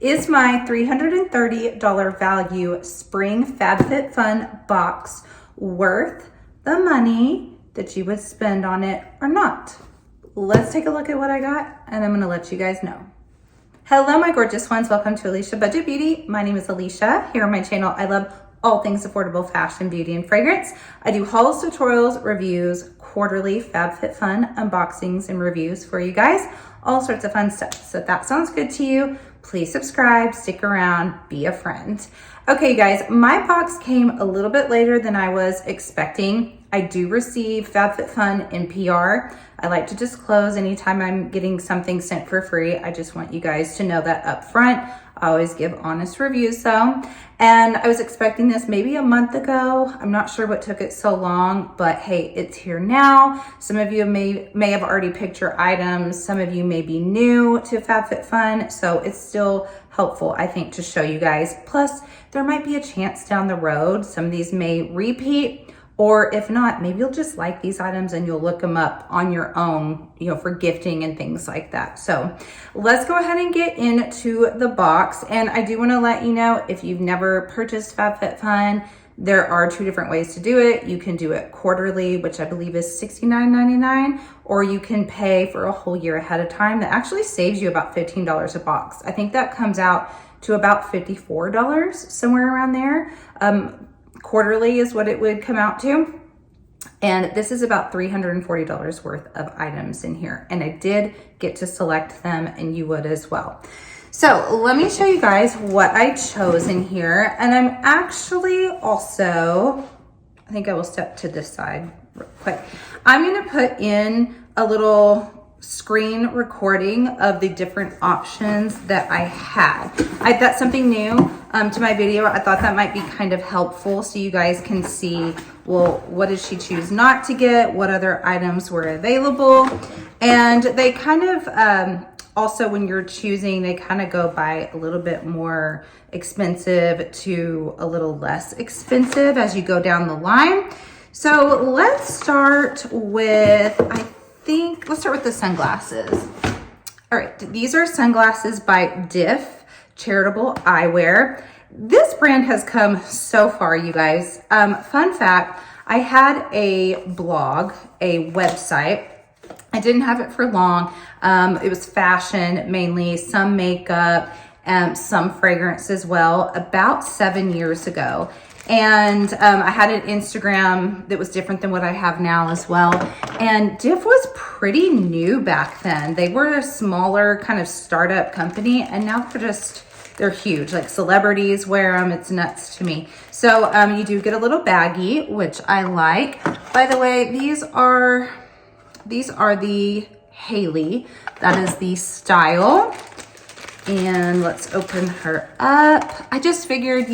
Is my $330 value Spring FabFitFun box worth the money that you would spend on it or not? Let's take a look at what I got, and I'm gonna let you guys know. Hello, my gorgeous ones. Welcome to Aleisha Budget Beauty. My name is Aleisha. Here on my channel, I love all things affordable fashion, beauty, and fragrance. I do hauls, tutorials, reviews, quarterly FabFitFun unboxings and reviews for you guys. All sorts of fun stuff. So if that sounds good to you, please subscribe, stick around, be a friend. Okay, guys, my box came a little bit later than I was expecting. I do receive FabFitFun in PR. I like to disclose anytime I'm getting something sent for free. I just want you guys to know that up front. I always give honest reviews though. And I was expecting this maybe a month ago. I'm not sure what took it so long, but hey, it's here now. Some of you may have already picked your items. Some of you may be new to FabFitFun. So it's still helpful, I think, to show you guys. Plus, there might be a chance down the road. Some of these may repeat. Or if not, maybe you'll just like these items and you'll look them up on your own, for gifting and things like that. So let's go ahead and get into the box. And I do want to let you know, if you've never purchased FabFitFun, there are two different ways to do it. You can do it quarterly, which I believe is $69.99, or you can pay for a whole year ahead of time. That actually saves you about $15 a box. I think that comes out to about $54, somewhere around there. Quarterly is what it would come out to. And this is about $340 worth of items in here. And I did get to select them, and you would as well. So let me show you guys what I chose in here. And I'm actually also, I think I will step to this side real quick. I'm gonna put in a little screen recording of the different options that I had. I thought something new to my video. I thought that might be kind of helpful so you guys can see, well, what did she choose not to get? What other items were available? And they kind of, also when you're choosing, they kind of go by a little bit more expensive to a little less expensive as you go down the line. So let's start with, let's start with the sunglasses. All right, these are sunglasses by Diff, charitable eyewear. This brand has come so far, you guys. Fun fact, I had a blog, a website. I didn't have it for long. It was fashion mainly, some makeup, some fragrance as well, about 7 years ago. And I had an Instagram that was different than what I have now as well. And Diff was pretty new back then. They were a smaller kind of startup company, and now they're huge. Like celebrities wear them. It's nuts to me. So you do get a little baggie, which I like. By the way, these are the Haley. That is the style. And let's open her up. I just figured,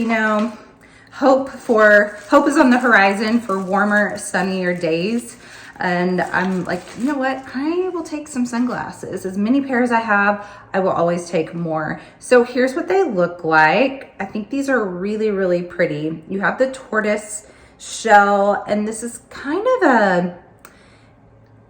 hope is on the horizon for warmer, sunnier days. And I'm like, you know what? I will take some sunglasses. As many pairs I have, I will always take more. So here's what they look like. I think these are really, really pretty. You have the tortoise shell, and this is kind of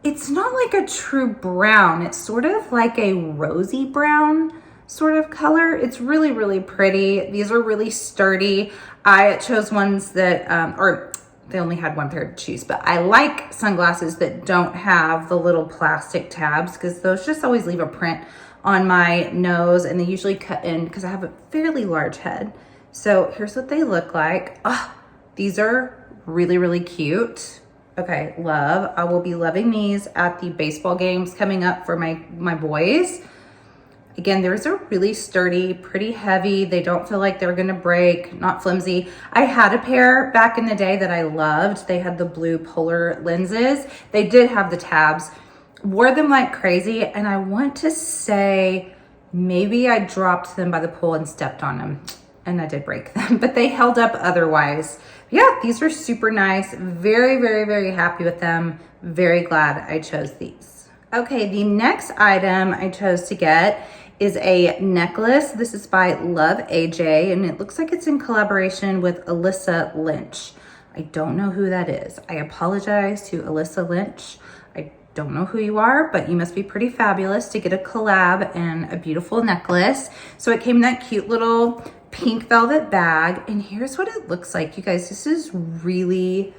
it's not like a true brown. It's sort of like a rosy brown sort of color. It's really, really pretty. These are really sturdy. I chose ones that, or they only had one pair to choose, but I like sunglasses that don't have the little plastic tabs, because those just always leave a print on my nose, and they usually cut in because I have a fairly large head. So here's what they look like. Oh, these are really, really cute. Okay, love. I will be loving these at the baseball games coming up for my boys. Again, these are really sturdy, pretty heavy. They don't feel like they're gonna break, not flimsy. I had a pair back in the day that I loved. They had the blue polar lenses. They did have the tabs. Wore them like crazy, and I want to say maybe I dropped them by the pool and stepped on them, and I did break them, but they held up otherwise. Yeah, these are super nice. Very, very, very happy with them. Very glad I chose these. Okay, the next item I chose to get is a necklace. This is by Love AJ, and it looks like it's in collaboration with Alyssa Lynch. I don't know who that is. I apologize to Alyssa Lynch. I don't know who you are, but you must be pretty fabulous to get a collab and a beautiful necklace. So it came in that cute little pink velvet bag, and here's what it looks like. You guys, this is really,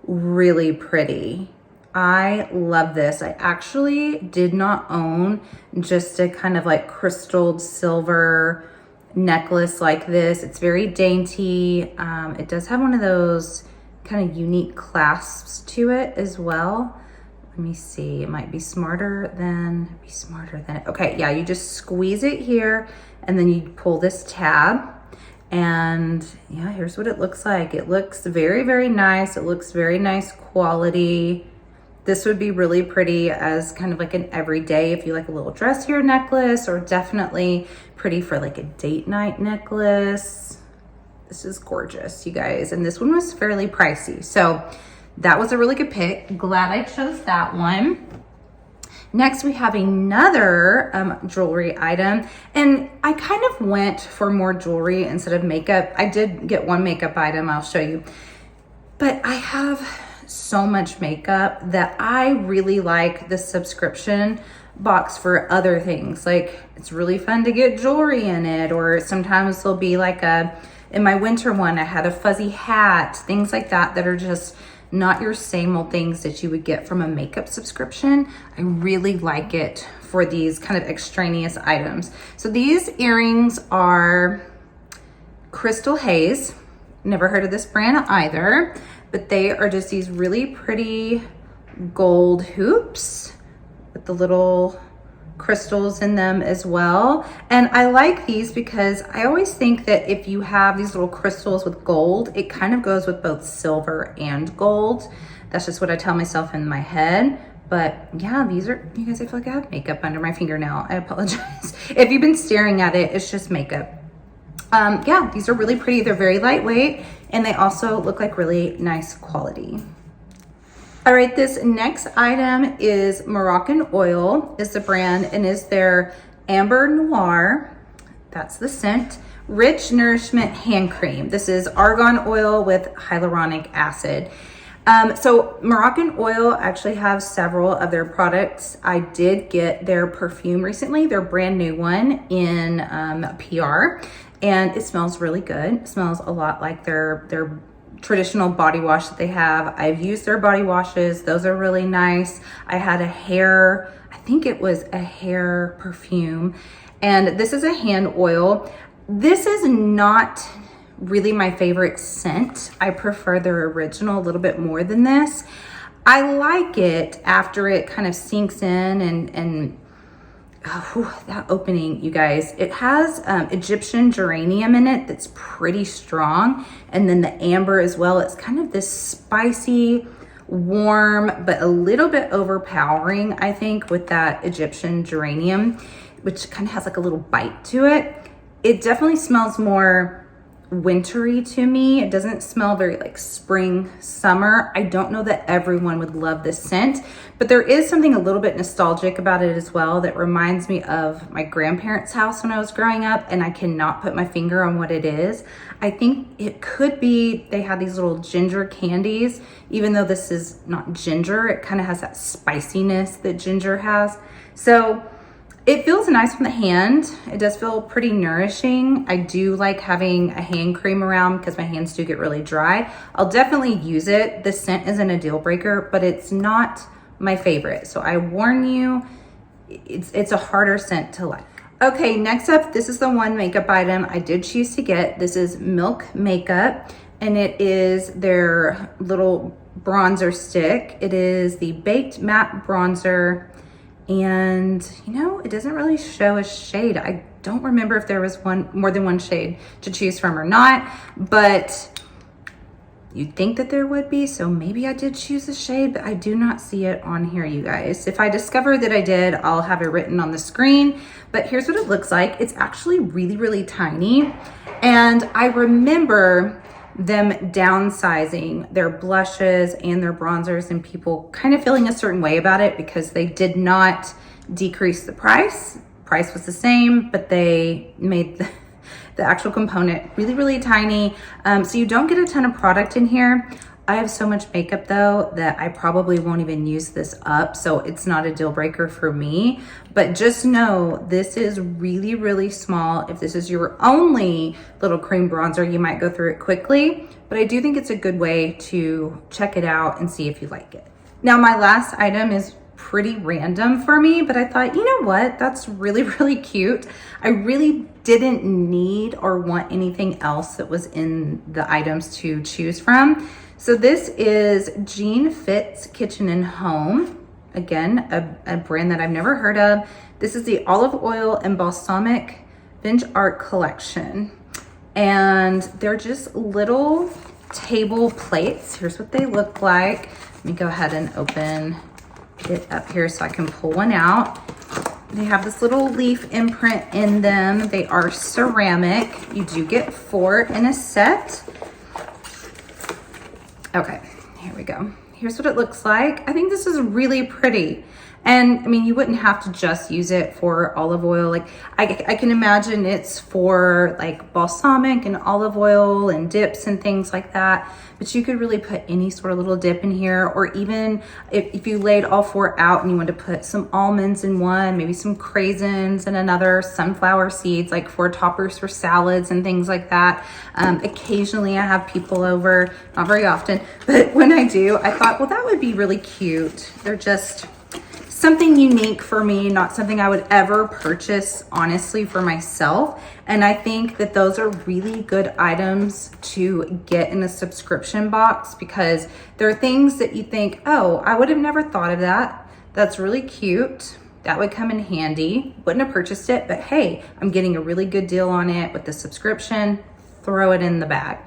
really pretty. I love this. I actually did not own just a kind of like crystalled silver necklace like this. It's very dainty. It does have one of those kind of unique clasps to it as well. Let me see, it might be smarter than, okay, yeah, you just squeeze it here and then you pull this tab, and yeah, here's what it looks like. It looks very, very nice. It looks very nice quality. This would be really pretty as kind of like an everyday, if you like a little dressier necklace, or definitely pretty for like a date night necklace. This is gorgeous, you guys. And this one was fairly pricey. So that was a really good pick. Glad I chose that one. Next, we have another jewelry item. And I kind of went for more jewelry instead of makeup. I did get one makeup item, I'll show you. But I have so much makeup that I really like the subscription box for other things. Like, it's really fun to get jewelry in it, or sometimes there'll be like in my winter one, I had a fuzzy hat, things like that that are just not your same old things that you would get from a makeup subscription. I really like it for these kind of extraneous items. So these earrings are Crystal Haze. Never heard of this brand either, but they are just these really pretty gold hoops with the little crystals in them as well. And I like these because I always think that if you have these little crystals with gold, it kind of goes with both silver and gold. That's just what I tell myself in my head. But yeah, these are, you guys, I feel like I have makeup under my fingernail. I apologize. If you've been staring at it, it's just makeup. Yeah, these are really pretty. They're very lightweight, and they also look like really nice quality. All right, this next item is Moroccanoil is the brand, and is their Amber Noir. That's the scent. Rich Nourishment Hand Cream. This is argan oil with hyaluronic acid. So Moroccanoil actually have several of their products. I did get their perfume recently, their brand new one in PR, and it smells really good. It smells a lot like their traditional body wash that they have. I've used their body washes. Those are really nice. I had a hair, I think it was a hair perfume, and this is a hand oil. This is not really my favorite scent. I prefer their original a little bit more than this. I like it after it kind of sinks in, and oh, that opening, you guys. It has Egyptian geranium in it that's pretty strong, and then the amber as well. It's kind of this spicy, warm, but a little bit overpowering, I think, with that Egyptian geranium, which kind of has like a little bite to it. It definitely smells more wintry to me. It doesn't smell very like spring, summer. I don't know that everyone would love this scent, but there is something a little bit nostalgic about it as well that reminds me of my grandparents' house when I was growing up, and I cannot put my finger on what it is. I think it could be they had these little ginger candies. Even though this is not ginger, it kind of has that spiciness that ginger has. So it feels nice on the hand. It does feel pretty nourishing. I do like having a hand cream around because my hands do get really dry. I'll definitely use it. The scent isn't a deal breaker, but it's not my favorite. So I warn you, it's a harder scent to like. Okay, next up, this is the one makeup item I did choose to get. This is Milk Makeup, and it is their little bronzer stick. It is the Baked Matte Bronzer. And you know, it doesn't really show a shade. I don't remember if there was more than one shade to choose from or not, but you'd think that there would be, so maybe I did choose a shade, but I do not see it on here, you guys. If I discover that I did, I'll have it written on the screen, but here's what it looks like. It's actually really, really tiny, and I remember them downsizing their blushes and their bronzers and people kind of feeling a certain way about it because they did not decrease the price. Price was the same, but they made the actual component really, really tiny. So you don't get a ton of product in here. I have so much makeup though that I probably won't even use this up, so it's not a deal breaker for me. But just know this is really, really small. If this is your only little cream bronzer, you might go through it quickly, but I do think it's a good way to check it out and see if you like it. Now, my last item is pretty random for me, but I thought, you know what, that's really, really cute. I really didn't need or want anything else that was in the items to choose from. So this is Jean Fit's Kitchen and Home. Again, a brand that I've never heard of. This is the olive oil and balsamic Vinge Art collection. And they're just little table plates. Here's what they look like. Let me go ahead and open it up here so I can pull one out. They have this little leaf imprint in them. They are ceramic. You do get 4 in a set. Okay, here we go. Here's what it looks like. I think this is really pretty. And I mean, you wouldn't have to just use it for olive oil. Like I can imagine it's for like balsamic and olive oil and dips and things like that. But you could really put any sort of little dip in here, or even if you laid all 4 out and you wanted to put some almonds in one, maybe some craisins and another, sunflower seeds, like for toppers for salads and things like that. Occasionally I have people over, not very often, but when I do, I thought, well, that would be really cute. They're just something unique for me, not something I would ever purchase, honestly, for myself. And I think that those are really good items to get in a subscription box, because there are things that you think, oh, I would have never thought of that. That's really cute. That would come in handy. Wouldn't have purchased it, but hey, I'm getting a really good deal on it with the subscription. Throw it in the bag.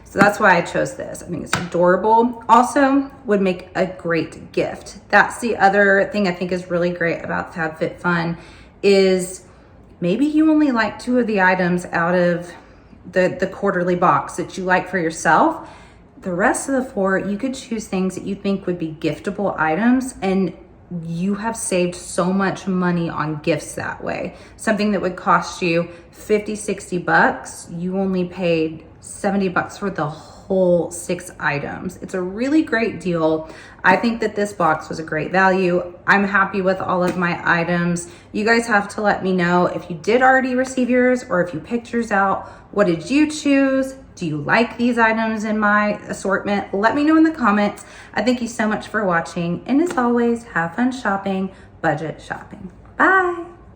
So that's why I chose this. I think it's adorable. Also would make a great gift. That's the other thing I think is really great about FabFitFun is maybe you only like 2 of the items out of the quarterly box that you like for yourself. The rest of the 4, you could choose things that you think would be giftable items, and you have saved so much money on gifts that way. Something that would cost you 50, 60 bucks, you only paid 70 bucks for the whole 6 items. It's a really great deal. I think that this box was a great value. I'm happy with all of my items. You guys have to let me know if you did already receive yours or if you picked yours out. What did you choose? Do you like these items in my assortment? Let me know in the comments. I thank you so much for watching. And as always, have fun shopping, budget shopping. Bye.